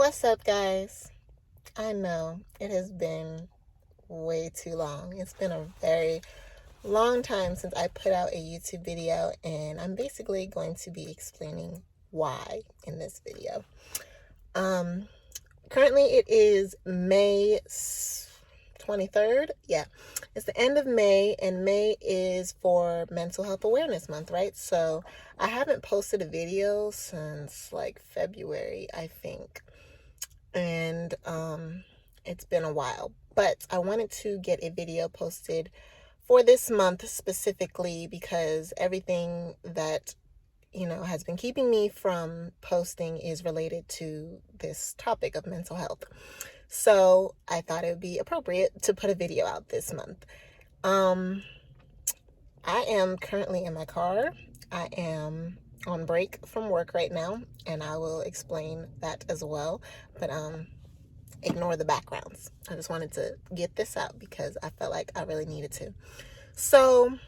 What's up, guys? I know it has been way too long. It's been a very long time since I put out a YouTube video, and I'm basically going to be explaining why in this video. Um, Currently it is May 23rd. Yeah, it's the end of May, and May is for Mental Health Awareness Month, right? So I haven't posted a video since like February, I think. And it's been a while, but I wanted to get a video posted for this month specifically because everything that has been keeping me from posting is related to this topic of mental health. So I thought it would be appropriate to put a video out this month. I am currently in my car. I am on break from work right now, and I will explain that as well. But ignore the backgrounds. I just wanted to get this out because I felt like I really needed to. So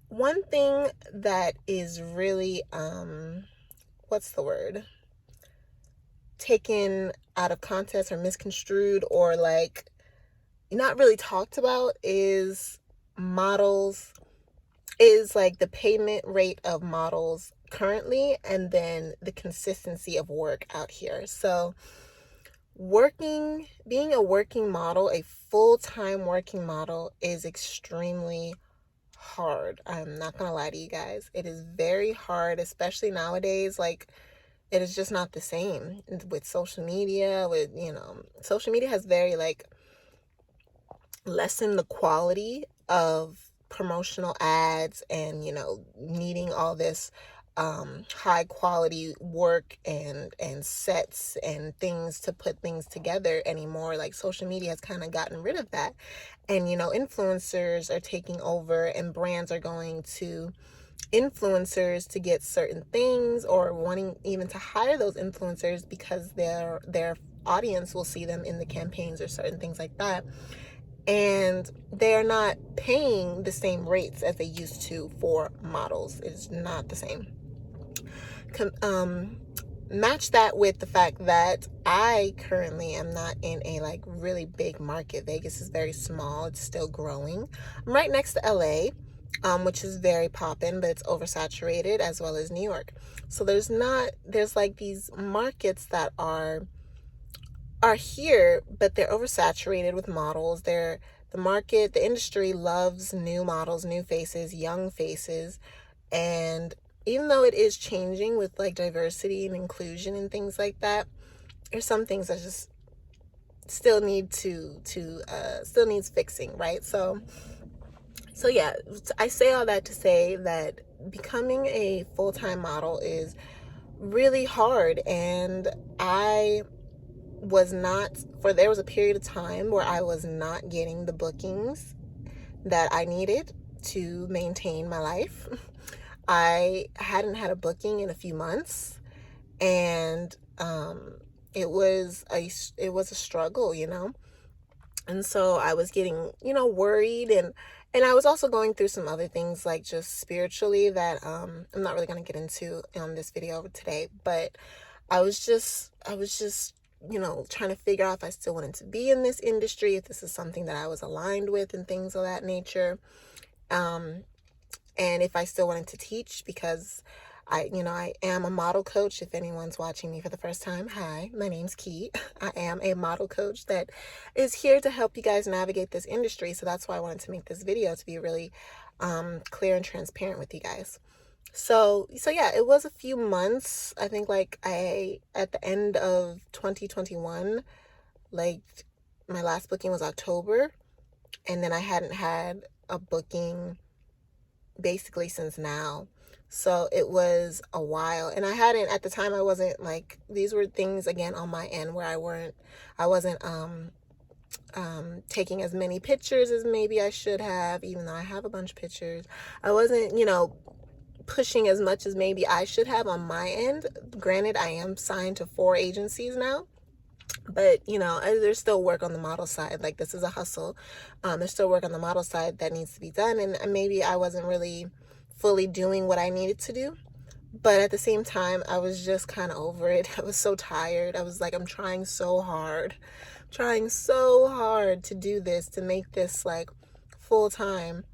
one thing that is really what's the word, taken out of context or misconstrued or like not really talked about is like the payment rate of models currently, and then the consistency of work out here. So being a working model, a full-time working model, is extremely hard. I'm not gonna lie to you guys. It is very hard, especially nowadays. Like, it is just not the same with social media. Social media has very like lessened the quality of promotional ads and needing all this high quality work and sets and things to put things together anymore. Like, social media has kind of gotten rid of that, and influencers are taking over, and brands are going to influencers to get certain things, or wanting even to hire those influencers because their audience will see them in the campaigns or certain things like that, and they're not paying the same rates as they used to for models. It's not the same. Match that with the fact that I currently am not in a like really big market. Vegas is very small. It's still growing. I'm right next to LA, which is very poppin', but it's oversaturated, as well as New York. So there's like these markets that are here, but they're oversaturated with models. The industry loves new models, new faces, young faces. And even though it is changing with like diversity and inclusion and things like that, there's some things that just still needs fixing, right? So yeah, I say all that to say that becoming a full-time model is really hard, and there was a period of time where I was not getting the bookings that I needed to maintain my life. I hadn't had a booking in a few months, and it was a struggle, and so I was getting worried, and I was also going through some other things, like just spiritually, that I'm not really going to get into on this video today. But I was just trying to figure out if I still wanted to be in this industry, if this is something that I was aligned with, and things of that nature. And if I still wanted to teach, because I am a model coach. If anyone's watching me for the first time, hi, my name's Key. I am a model coach that is here to help you guys navigate this industry. So that's why I wanted to make this video, to be really clear and transparent with you guys. So yeah, it was a few months. I think at the end of 2021, like my last booking was October, and then I hadn't had a booking basically since now. So it was a while, and at the time, I wasn't like, these were things again on my end where I wasn't taking as many pictures as maybe I should have, even though I have a bunch of pictures. I wasn't pushing as much as maybe I should have on my end. Granted, I am signed to 4 agencies now, but there's still work on the model side. Like, this is a hustle. There's still work on the model side that needs to be done, and maybe I wasn't really fully doing what I needed to do. But at the same time, I was just kind of over it. I was so tired. I was like, I'm trying so hard to do this, to make this like full time.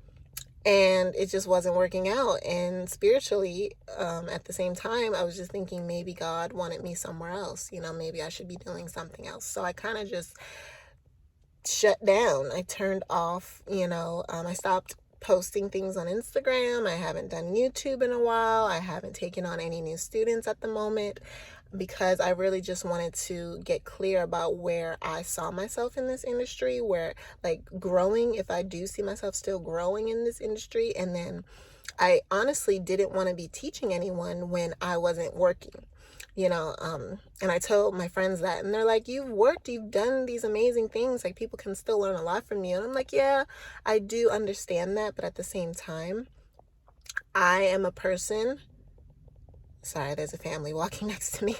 And it just wasn't working out. And spiritually, at the same time, I was just thinking maybe God wanted me somewhere else. Maybe I should be doing something else. So I kind of just shut down. I turned off, I stopped posting things on Instagram. I haven't done YouTube in a while. I haven't taken on any new students at the moment because I really just wanted to get clear about where I saw myself in this industry, where like growing, if I do see myself still growing in this industry. And then I honestly didn't want to be teaching anyone when I wasn't working. And I told my friends that, and they're like, you've done these amazing things, like people can still learn a lot from you. And I'm like, yeah, I do understand that, but at the same time, I am a person, sorry, there's a family walking next to me.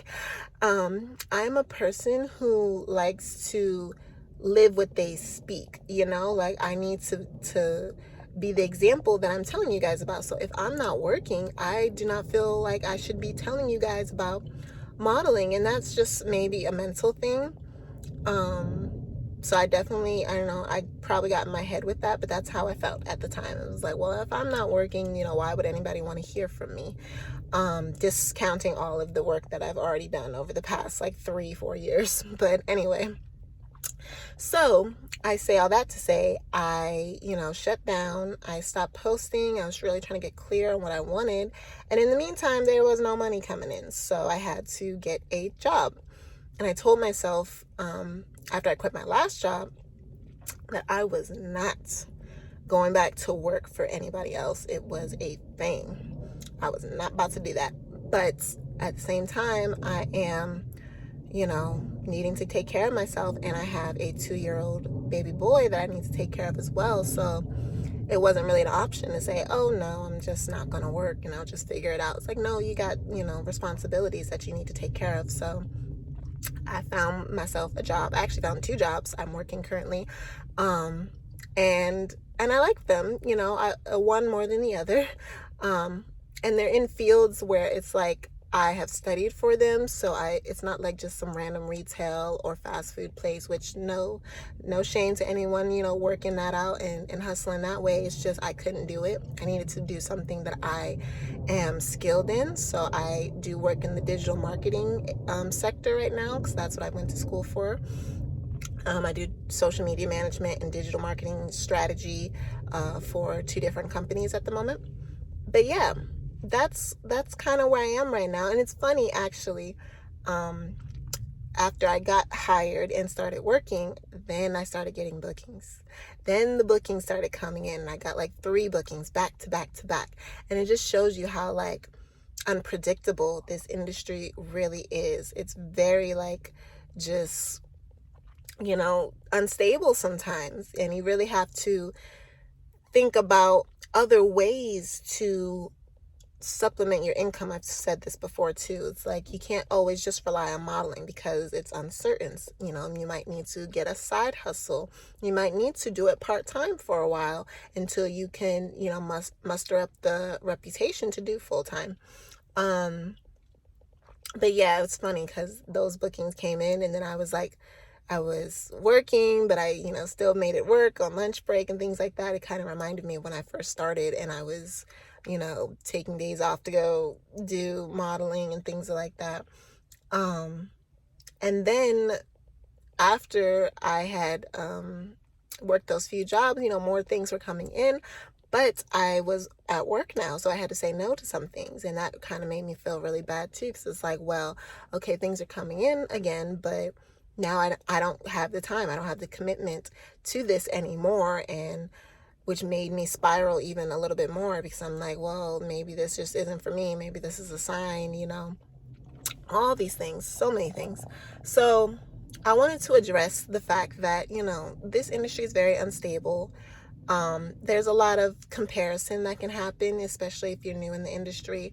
I'm a person who likes to live what they speak, like I need to be the example that I'm telling you guys about. So if I'm not working, I do not feel like I should be telling you guys about modeling, and that's just maybe a mental thing. So I don't know, I probably got in my head with that, but that's how I felt at the time. It was like, well, if I'm not working, why would anybody want to hear from me? Discounting all of the work that I've already done over the past like 3-4 years. But anyway, so I say all that to say, I, shut down. I stopped posting. I was really trying to get clear on what I wanted. And in the meantime, there was no money coming in. So I had to get a job. And I told myself, after I quit my last job, that I was not going back to work for anybody else. It was a thing. I was not about to do that. But at the same time, I am, needing to take care of myself. And I have a 2-year-old baby boy that I need to take care of as well. So it wasn't really an option to say, oh no, I'm just not going to work and I'll just figure it out. It's like, no, you got, responsibilities that you need to take care of. So I found myself a job. I actually found 2 jobs. I'm working currently. And I like them, one more than the other. And they're in fields where it's like I have studied for them, so it's not like just some random retail or fast food place, which no shame to anyone, working that out and hustling that way. It's just I couldn't do it. I needed to do something that I am skilled in. So I do work in the digital marketing sector right now, because that's what I went to school for. I do social media management and digital marketing strategy for 2 different companies at the moment. But yeah, that's kind of where I am right now. And it's funny, actually. After I got hired and started working, then I started getting bookings. Then the bookings started coming in, and I got like 3 bookings back to back to back. And it just shows you how like unpredictable this industry really is. It's very like just unstable sometimes, and you really have to think about other ways to supplement your income. I've said this before too. It's like you can't always just rely on modeling because it's uncertain. You might need to get a side hustle. You might need to do it part-time for a while until you can, muster up the reputation to do full-time. But yeah, it's funny because those bookings came in, and then I was working, but I, still made it work on lunch break and things like that. It kind of reminded me of when I first started and I was, taking days off to go do modeling and things like that. And then after I had worked those few jobs, more things were coming in, but I was at work now, so I had to say no to some things. And that kind of made me feel really bad too, because it's like, well, okay, things are coming in again, but now I don't have the time. I don't have the commitment to this anymore. And which made me spiral even a little bit more, because I'm like, well, maybe this just isn't for me. Maybe this is a sign, all these things, so many things. So I wanted to address the fact that, this industry is very unstable. There's a lot of comparison that can happen, especially if you're new in the industry.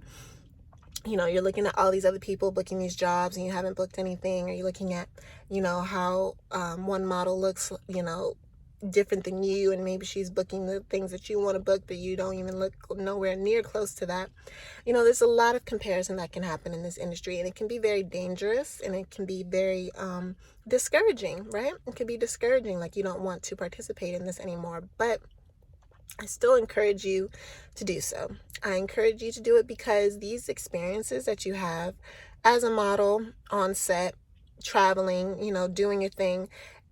You're looking at all these other people booking these jobs and you haven't booked anything, or you're looking at, how one model looks, different than you, and maybe she's booking the things that you want to book, but you don't even look nowhere near close to that. There's a lot of comparison that can happen in this industry, and it can be very dangerous, and it can be very discouraging, right? It can be discouraging, like you don't want to participate in this anymore, but I still encourage you to do so. I encourage you to do it because these experiences that you have as a model on set, traveling, doing your thing,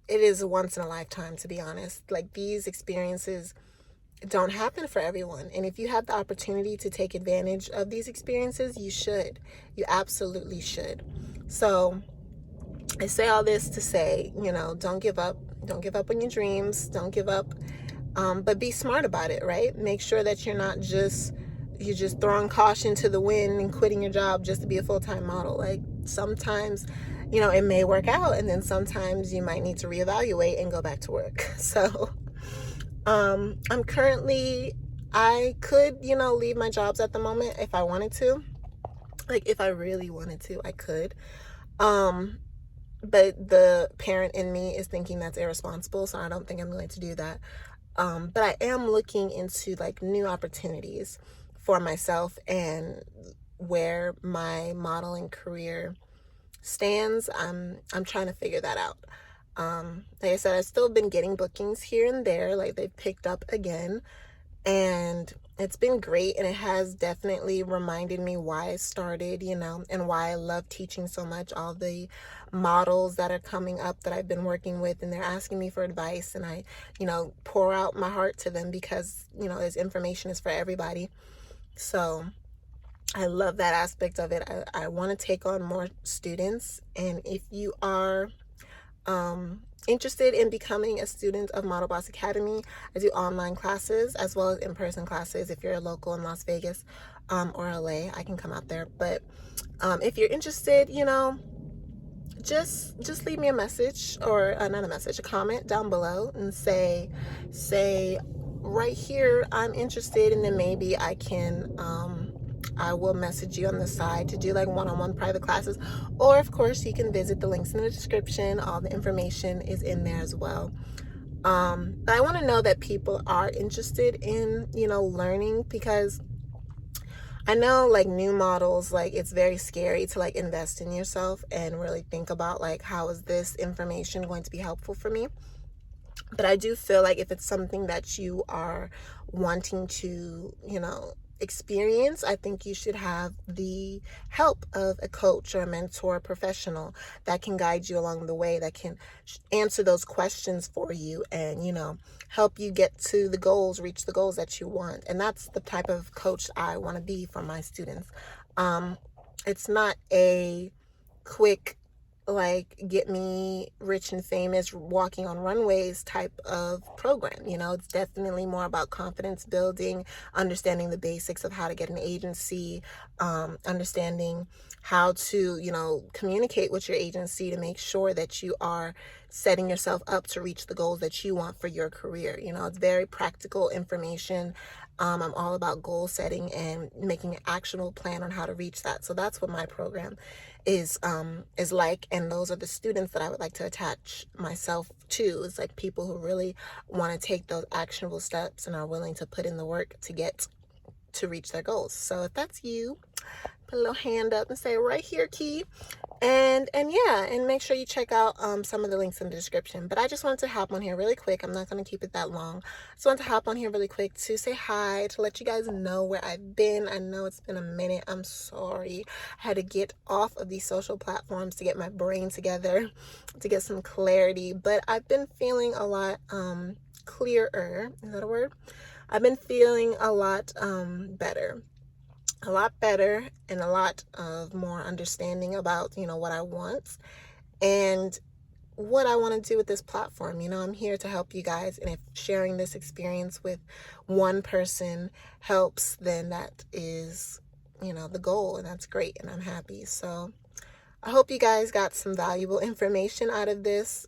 it is a once in a lifetime, to be honest. Like, these experiences don't happen for everyone. And if you have the opportunity to take advantage of these experiences, you should. You absolutely should. So I say all this to say, don't give up. Don't give up on your dreams. Don't give up. But be smart about it, right? Make sure that you're just throwing caution to the wind and quitting your job just to be a full-time model. Like, sometimes, it may work out, and then sometimes you might need to reevaluate and go back to work. So I'm currently, I could, leave my jobs at the moment if I wanted to. Like, if I really wanted to, I could. But the parent in me is thinking that's irresponsible, so I don't think I'm going to do that. But I am looking into like new opportunities for myself and where my modeling career stands. I'm trying to figure that out. Like I said, I've still been getting bookings here and there, like they've picked up again, and it's been great, and it has definitely reminded me why I started, and why I love teaching so much. All the models that are coming up that I've been working with, and they're asking me for advice, and I, pour out my heart to them because, this information is for everybody. So I love that aspect of it. I want to take on more students, and if you are interested in becoming a student of Model Boss Academy, I do online classes as well as in-person classes. If you're local in Las Vegas or LA, I can come out there. But if you're interested, just leave me a message, or not a message, a comment down below, and say right here, I'm interested, and then maybe I will message you on the side to do like one-on-one private classes. Or of course, you can visit the links in the description. All the information is in there as well. But I want to know that people are interested in, learning, because I know like new models, like it's very scary to like invest in yourself and really think about like, how is this information going to be helpful for me? But I do feel like if it's something that you are wanting to, experience, I think you should have the help of a coach or a mentor, professional that can guide you along the way, that can answer those questions for you and, help you get to the goals, reach the goals that you want. And that's the type of coach I want to be for my students. It's not a quick, like, get me rich and famous walking on runways type of program. It's definitely more about confidence building, understanding the basics of how to get an agency, understanding how to, communicate with your agency to make sure that you are setting yourself up to reach the goals that you want for your career. It's very practical information. I'm all about goal setting and making an actionable plan on how to reach that. So that's what my program is like, and those are the students that I would like to attach myself to. It's like people who really want to take those actionable steps and are willing to put in the work to get to reach their goals. So if that's you, put a little hand up and say, right here, Key. And yeah, and make sure you check out some of the links in the description. But I just wanted to hop on here really quick. I'm not going to keep it that long. Just wanted to hop on here really quick to say hi, to let you guys know where I've been. I know it's been a minute. I'm sorry. I had to get off of these social platforms to get my brain together, to get some clarity. But I've been feeling a lot clearer. Is that a word? I've been feeling a lot better. A lot better, and a lot of more understanding about, what I want and what I want to do with this platform. I'm here to help you guys, and if sharing this experience with one person helps, then that is, the goal, and that's great, and I'm happy. So I hope you guys got some valuable information out of this.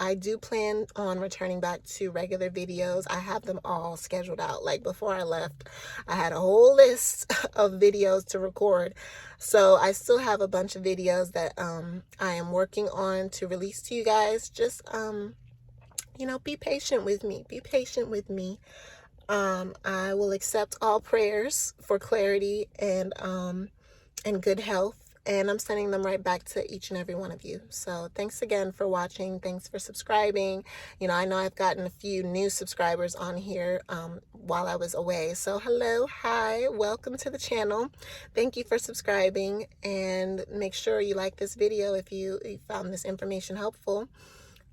I do plan on returning back to regular videos. I have them all scheduled out. Like, before I left, I had a whole list of videos to record. So I still have a bunch of videos that I am working on to release to you guys. Just be patient with me. Be patient with me. I will accept all prayers for clarity and good health. And I'm sending them right back to each and every one of you. So thanks again for watching. Thanks for subscribing. I know I've gotten a few new subscribers on here while I was away. So hello, hi, welcome to the channel. Thank you for subscribing. And make sure you like this video if you found this information helpful.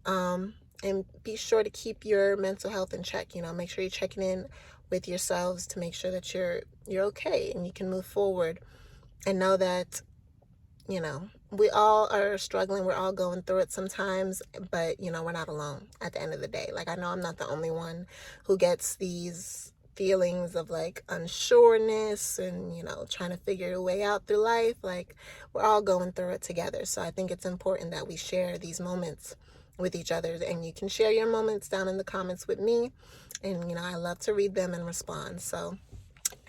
And be sure to keep your mental health in check. Make sure you're checking in with yourselves to make sure that you're okay and you can move forward. And know that we all are struggling. We're all going through it sometimes, but we're not alone at the end of the day. Like, I know I'm not the only one who gets these feelings of like unsureness and trying to figure a way out through life. Like, we're all going through it together. So I think it's important that we share these moments with each other, and you can share your moments down in the comments with me, and I love to read them and respond. So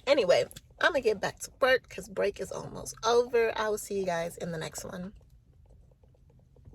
anyway, I'm gonna get back to work because break is almost over. I will see you guys in the next one.